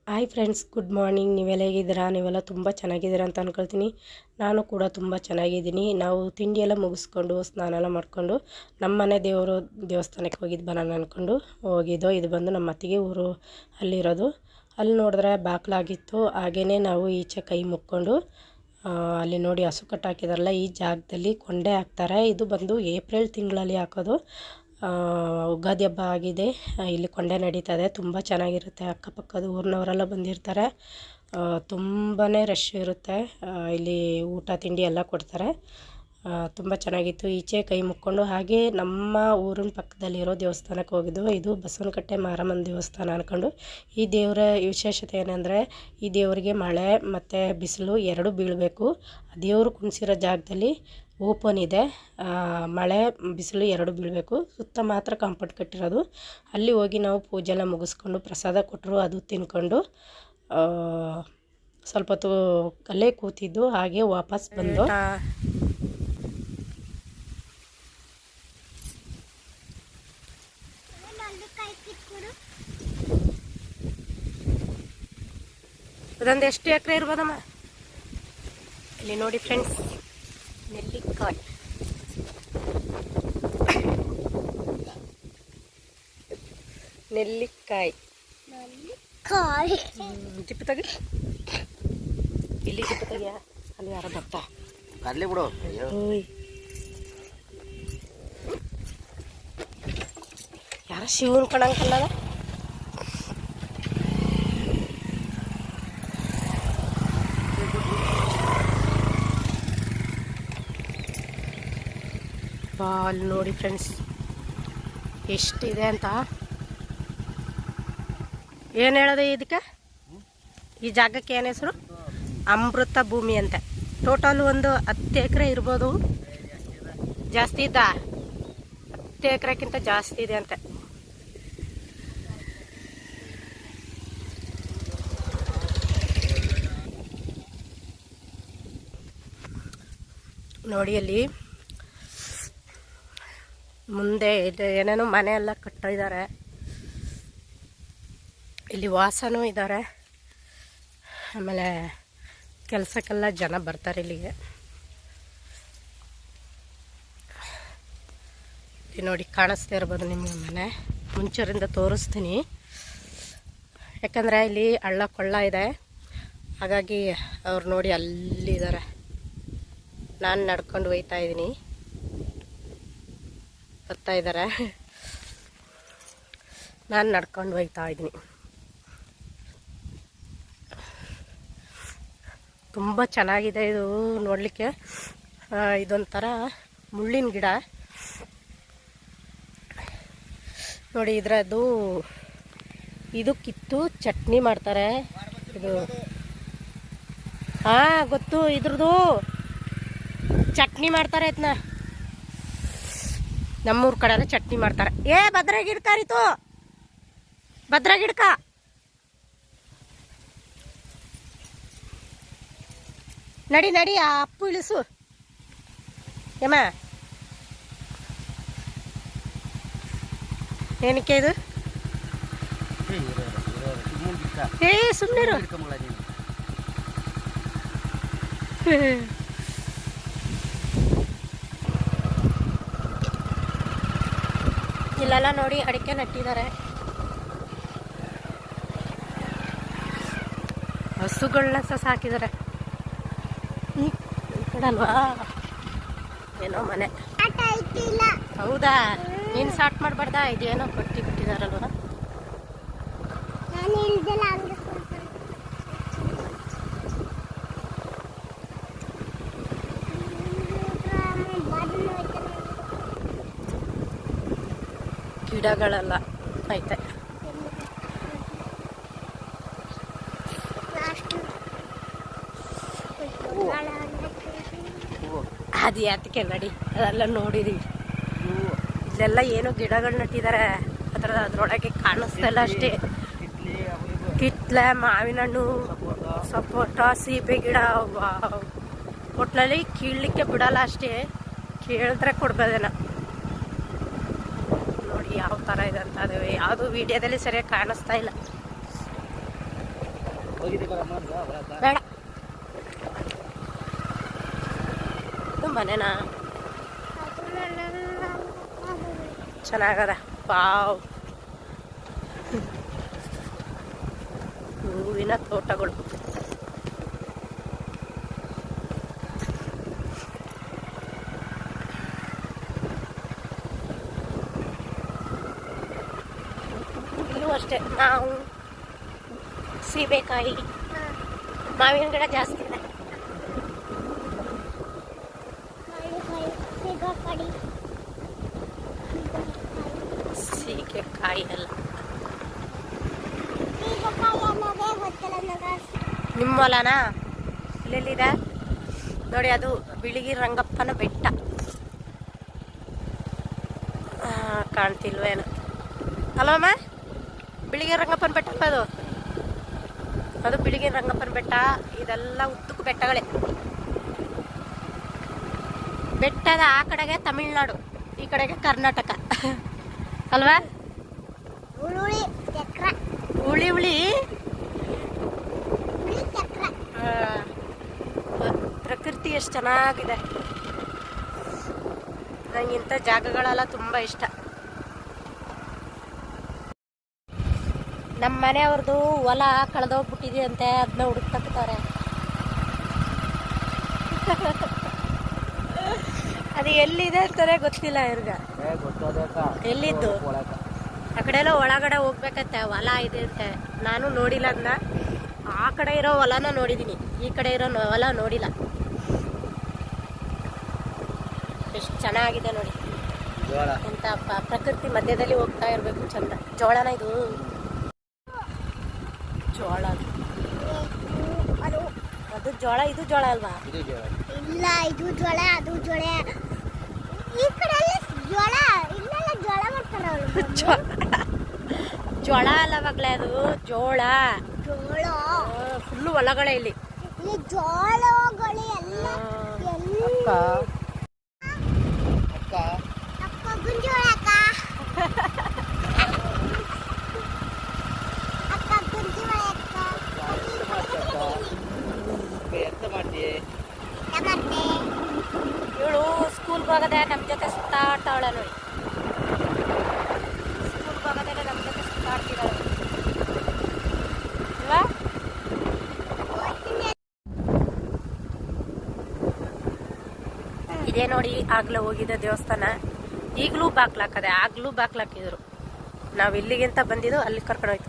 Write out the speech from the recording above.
Hi friends, good morning. ನೀವೆಲ್ಲ ಹೇಗಿದ್ದೀರಾ? ನೀವೆಲ್ಲ ತುಂಬ ಚೆನ್ನಾಗಿದ್ದೀರಾ ಅಂತ ಅಂದ್ಕೊಳ್ತೀನಿ. ನಾನು ಕೂಡ ತುಂಬ ಚೆನ್ನಾಗಿದ್ದೀನಿ. ನಾವು ತಿಂಡಿ ಎಲ್ಲ ಮುಗಿಸ್ಕೊಂಡು ಸ್ನಾನ ಎಲ್ಲ ಮಾಡಿಕೊಂಡು ನಮ್ಮ ಮನೆ ದೇವಸ್ಥಾನಕ್ಕೆ ಹೋಗಿದ್ದು ಬರೋಣ ಅಂದ್ಕೊಂಡು ಹೋಗಿದ್ದೋ. ಇದು ಬಂದು ನಮ್ಮ ಅತ್ತಿಗೆ ಊರು ಅಲ್ಲಿರೋದು. ಅಲ್ಲಿ ನೋಡಿದ್ರೆ ಬಾಗಿಲಾಗಿತ್ತು. ಹಾಗೆಯೇ ನಾವು ಈಚೆ ಕೈ ಮುಕ್ಕೊಂಡು ಅಲ್ಲಿ ನೋಡಿ ಹಸು ಕಟ್ಟಾಕಿದಾರಲ್ಲ, ಈ ಜಾಗದಲ್ಲಿ ಕೊಂಡೆ ಹಾಕ್ತಾರೆ. ಇದು ಬಂದು ಏಪ್ರಿಲ್ ತಿಂಗಳಲ್ಲಿ ಹಾಕೋದು. ಯುಗಾದಿ ಹಬ್ಬ ಆಗಿದೆ, ಇಲ್ಲಿ ಕೊಂಡೆ ನಡೀತದೆ. ತುಂಬ ಚೆನ್ನಾಗಿರುತ್ತೆ. ಅಕ್ಕಪಕ್ಕದ ಊರಿನವರೆಲ್ಲ ಬಂದಿರ್ತಾರೆ. ತುಂಬಾ ರಶ್ ಇರುತ್ತೆ. ಇಲ್ಲಿ ಊಟ ತಿಂಡಿ ಎಲ್ಲ ಕೊಡ್ತಾರೆ. ತುಂಬ ಚೆನ್ನಾಗಿತ್ತು. ಈಚೆ ಕೈ ಮುಕ್ಕೊಂಡು ಹಾಗೆ ನಮ್ಮ ಊರಿನ ಪಕ್ಕದಲ್ಲಿರೋ ದೇವಸ್ಥಾನಕ್ಕೆ ಹೋಗಿದ್ದು. ಇದು ಬಸವನಕಟ್ಟೆ ಮಾರಮ್ಮನ ದೇವಸ್ಥಾನ ಅಂದ್ಕೊಂಡು. ಈ ದೇವರ ವಿಶೇಷತೆ ಏನಂದರೆ, ಈ ದೇವರಿಗೆ ಮಳೆ ಮತ್ತು ಬಿಸಿಲು ಎರಡೂ ಬೀಳಬೇಕು. ದೇವರು ಕುಣಿಸಿರೋ ಜಾಗದಲ್ಲಿ ಓಪನ್ ಇದೆ, ಮಳೆ ಬಿಸಿಲು ಎರಡು ಬೀಳಬೇಕು. ಸುತ್ತ ಮಾತ್ರ ಕಾಂಪೌಂಡ್ ಕಟ್ಟಿರೋದು. ಅಲ್ಲಿ ಹೋಗಿ ನಾವು ಪೂಜೆ ಎಲ್ಲ ಮುಗಿಸ್ಕೊಂಡು ಪ್ರಸಾದ ಕೊಟ್ಟರು, ಅದು ತಿನ್ಕೊಂಡು ಸ್ವಲ್ಪ ಹೊತ್ತು ಅಲ್ಲೇ ಕೂತಿದ್ದು. ಹಾಗೆ ವಾಪಸ್ ಬಂದು ಅದೊಂದು ಎಷ್ಟು ಎಕರೆ ಇರ್ಬೋದಮ್ಮ? ಇಲ್ಲಿ ನೋಡಿ ಫ್ರೆಂಡ್ಸ್, ನೆಲ್ಲಿಕಾಯಿ. ನೆಲ್ಲಿಕಾಯಿ ಜಿಪ್ಪು ತೆಗಿ. ಇಲ್ಲಿ ಜಿಪ್ಪು ತೆಗಿಯ. ಅಲ್ಲಿ ಯಾರೋ ಬರ್ತಾ ಅಲ್ಲಿ ಬಿಡು. ಯಾರ ಶಿವನ್ ಕಣಂಕಲ್ಲದ. ಅಲ್ಲಿ ನೋಡಿ ಫ್ರೆಂಡ್ಸ್ ಎಷ್ಟಿದೆ ಅಂತ. ಏನು ಹೇಳೋದು ಇದಕ್ಕೆ? ಈ ಜಾಗಕ್ಕೆ ಏನು ಹೆಸರು? ಅಮೃತ ಭೂಮಿ ಅಂತ. ಟೋಟಲ್ ಒಂದು 10 ಎಕರೆ ಇರ್ಬೋದು. ಜಾಸ್ತಿ ಇದ್ದ? 10 ಎಕರೆಕ್ಕಿಂತ ಜಾಸ್ತಿ ಇದೆ ಅಂತೆ. ನೋಡಿ ಅಲ್ಲಿ ಮುಂದೆ ಏನೇನೋ ಮನೆ ಎಲ್ಲ ಕಟ್ಟಿದ್ದಾರೆ. ಇಲ್ಲಿ ವಾಸನೂ ಇದ್ದಾರೆ. ಆಮೇಲೆ ಕೆಲಸಕ್ಕೆಲ್ಲ ಜನ ಬರ್ತಾರೆ ಇಲ್ಲಿಗೆ. ಇಲ್ಲಿ ನೋಡಿ ಕಾಣಿಸ್ತಾ ಇರ್ಬೋದು ನಿಮಗೆ ಮನೆ. ಮುಂಚೂರಿಂದ ತೋರಿಸ್ತೀನಿ, ಯಾಕಂದರೆ ಇಲ್ಲಿ ಹಳ್ಳ ಕೊಳ್ಳ ಇದೆ. ಹಾಗಾಗಿ ಅವ್ರು ನೋಡಿ ಅಲ್ಲಿದ್ದಾರೆ. ನಾನು ನಡ್ಕೊಂಡು ಹೋಗ್ತಾ ಇದ್ದೀನಿ, ಬರ್ತಾ ಇದ್ದಾರೆ. ನಾನು ನಡ್ಕೊಂಡು ಹೋಗ್ತಾ ಇದ್ದೀನಿ. ತುಂಬ ಚೆನ್ನಾಗಿದೆ ಇದು ನೋಡಲಿಕ್ಕೆ. ಇದೊಂಥರ ಮುಳ್ಳಿನ ಗಿಡ ನೋಡಿ. ಇದರದ್ದು ಇದು ಕಿತ್ತು ಚಟ್ನಿ ಮಾಡ್ತಾರೆ. ಇದು ಹಾಂ ಗೊತ್ತು, ಇದ್ರದ್ದು ಚಟ್ನಿ ಮಾಡ್ತಾರೆ. ಇದನ್ನ ನಮ್ಮೂರ ಕಡೆ ಎಲ್ಲ ಚಟ್ನಿ ಮಾಡ್ತಾರೆ. ಭದ್ರ ಗಿಡ್ಕಾರಿತು, ಭದ್ರ ಗಿಡ್ಕ. ನಡಿ ನಡಿ, ಆ ಅಪ್ಪು ಇಳಿಸು ಯಮ್ಮ. ಏನಕ್ಕೆ ಇದು? ಸುಮ್ಮನಿರು. ಇಲ್ಲೆಲ್ಲ ನೋಡಿ ಅಡಿಕೆ ನಟ್ಟಿದ್ದಾರೆ. ಹಸುಗಳನ್ನ ಸಹ ಸಾಕಿದ್ದಾರೆ. ಈ ಕಡೆ ಅಲ್ವಾ ಏನೋ ಮನೆ. ಹೌದಾ? ನೀನು ಸ್ಟಾರ್ಟ್ ಮಾಡಬಾರ್ದಾ? ಇದೇನೋ ಕೊಟ್ಟಿದಾರಲ್ವ. ಗಿಡಗಳೆಲ್ಲ ಐತೆ. ಅದು ಯಾತಕ್ಕೆ ನಡಿ, ಅದೆಲ್ಲ ನೋಡಿದೀವಿ. ಇಲ್ಲೆಲ್ಲ ಏನೋ ಗಿಡಗಳು ನಟ್ಟಿದ್ದಾರೆ. ಅದ್ರೊಳಗೆ ಕಾಣಿಸ್ತಲ್ಲ ಅಷ್ಟೇ. ಕಿತ್ಲೆ, ಮಾವಿನ ಹಣ್ಣು, ಸಪೋಟ, ಸೀಬೆ ಗಿಡ. ಒಟ್ಲಲ್ಲಿ ಕೀಳ್ಲಿಕ್ಕೆ ಬಿಡಲ್ಲ ಅಷ್ಟೇ, ಕೇಳಿದ್ರೆ ಕೊಡ್ಬೋದೇನ. ನೋಡಿ ಯಾವ ಥರ ಇದೆ ಅಂತ. ಅದು ಯಾವುದು ವಿಡಿಯೋದಲ್ಲಿ ಸರಿಯಾಗಿ ಕಾಣಿಸ್ತಾ ಇಲ್ಲ. ಬೇಡ ಇದು ಮನೆನಾ ಚೆನ್ನಾಗದ ಪಾವ್ ಹೂವಿನ ತೋಟಗಳು. ಇಲ್ಲೂ ಅಷ್ಟೇ ನಾವು ಸೀಬೆಕಾಯಿ ಮಾವಿನ ಗಿಡ ಜಾಸ್ತಿ ಇದೆ. ಸೀಗೆಕಾಯಿ ಎಲ್ಲ ನಿಮ್ಮ ಹೊಲನಾ? ಇಲ್ಲೆಲ್ಲಿದೆ ನೋಡಿ, ಅದು ಬಿಳಿಗಿ ರಂಗಪ್ಪನ ಬೆಟ್ಟ. ಕಾಣ್ತಿಲ್ವೇನು ಅಲ್ಲಮ್ಮ? ಬಿಳಿಗಿ ರಂಗಪ್ಪನ ಬೆಟ್ಟ ಅದು. ಅದು ಬಿಳಿಗಿ ರಂಗಪ್ಪನ ಬೆಟ್ಟ. ಇದೆಲ್ಲ ಉದ್ದಕ್ಕೂ ಬೆಟ್ಟಗಳೇ. ಬೆಟ್ಟದ ಆ ಕಡೆಗೆ ತಮಿಳ್ನಾಡು, ಈ ಕಡೆಗೆ ಕರ್ನಾಟಕ ಅಲ್ವಾ? ಹುಳಿ ಹುಳಿ ಪ್ರಕೃತಿ ಎಷ್ಟು ಚೆನ್ನಾಗಿದೆ. ನಂಗೆ ಇಂಥ ಜಾಗಗಳೆಲ್ಲ ತುಂಬ ಇಷ್ಟ. ನಮ್ಮ ಮನೆಯವ್ರದ್ದು ಹೊಲ ಕಳೆದೋಗ್ಬಿಟ್ಟಿದೆ ಅಂತೆ, ಅದನ್ನ ಹುಡುಕ್ತಾರೆ. ಅದು ಎಲ್ಲಿದೆ ಅಂತಾನೆ ಗೊತ್ತಿಲ್ಲ ಇವ್ರಿಗೆ. ಎಲ್ಲಿದ್ದು? ಆ ಕಡೆ ಎಲ್ಲ ಒಳಗಡೆ ಹೋಗ್ಬೇಕಂತೆ, ಹೊಲ ಇದೆ ಅಂತೆ. ನಾನು ನೋಡಿಲ್ಲ ಅದನ್ನ. ಆ ಕಡೆ ಇರೋ ಹೊಲನ ನೋಡಿದ್ದೀನಿ, ಈ ಕಡೆ ಇರೋ ಹೊಲ ನೋಡಿಲ್ಲ. ಎಷ್ಟು ಚೆನ್ನಾಗಿದೆ ನೋಡಿ. ಎಂತ ಪ್ರಕೃತಿ ಮಧ್ಯದಲ್ಲಿ ಹೋಗ್ತಾ ಇರಬೇಕು, ಚಂದ. ಜೋಳನ ಇದು? ಜೋಳ ಅದು ಜೋಳ, ಇದು ಜೋಳ ಅಲ್ವಾ? ಇಲ್ಲ, ಇದು ಜೋಳ, ಅದು ಜೋಳ. ಈ ಕಡೆ ಜೋಳ ಇಲ್ಲೆಲ್ಲ ಜೋಳ ಮಾಡ್ತಾರೆ. ಜೋಳ ಅಲ್ಲ ಮಗಳೇ, ಅದು ಜೋಳ. ಜೋಳ ಫುಲ್ಲು ಹೊಲಗಳೇ ಇಲ್ಲಿ. ಜೋಳಗಳು ಎಲ್ಲ. ಅಕ್ಕ ಗುಂಜೋಳ ಅಕ್ಕ. ಅಕ್ಕ ಗುಂಜೋಳ ಅಕ್ಕ. ಇವಳು ಸ್ಕೂಲ್ಗೆ ಹೋಗದೆ ನಮ್ಮ ಜೊತೆ ಸುತ್ತಾಡ್ತಾವಳೆ ನೋಡಿ. ಸ್ಕೂಲ್ಗೆ ಹೋಗೋದೇ ನಮ್ಮ ಜೊತೆ ಸುತ್ತಾಡ್ತಿದ್ದಾಳೆ ಅಲ್ವಾ? ಇದೇ ನೋಡಿ ಆಗ್ಲೇ ಹೋಗಿದ್ದ ದೇವಸ್ಥಾನ. ಈಗಲೂ ಬಾಕ್ಲಾಕದೆ, ಆಗ್ಲೂ ಬಾಕ್ಲಾಕಿದ್ರು. ನಾವು ಇಲ್ಲಿಗಿಂತ ಬಂದಿದ್ದು ಅಲ್ಲಿ ಕರ್ಕೊಂಡು ಹೋಯ್ತು.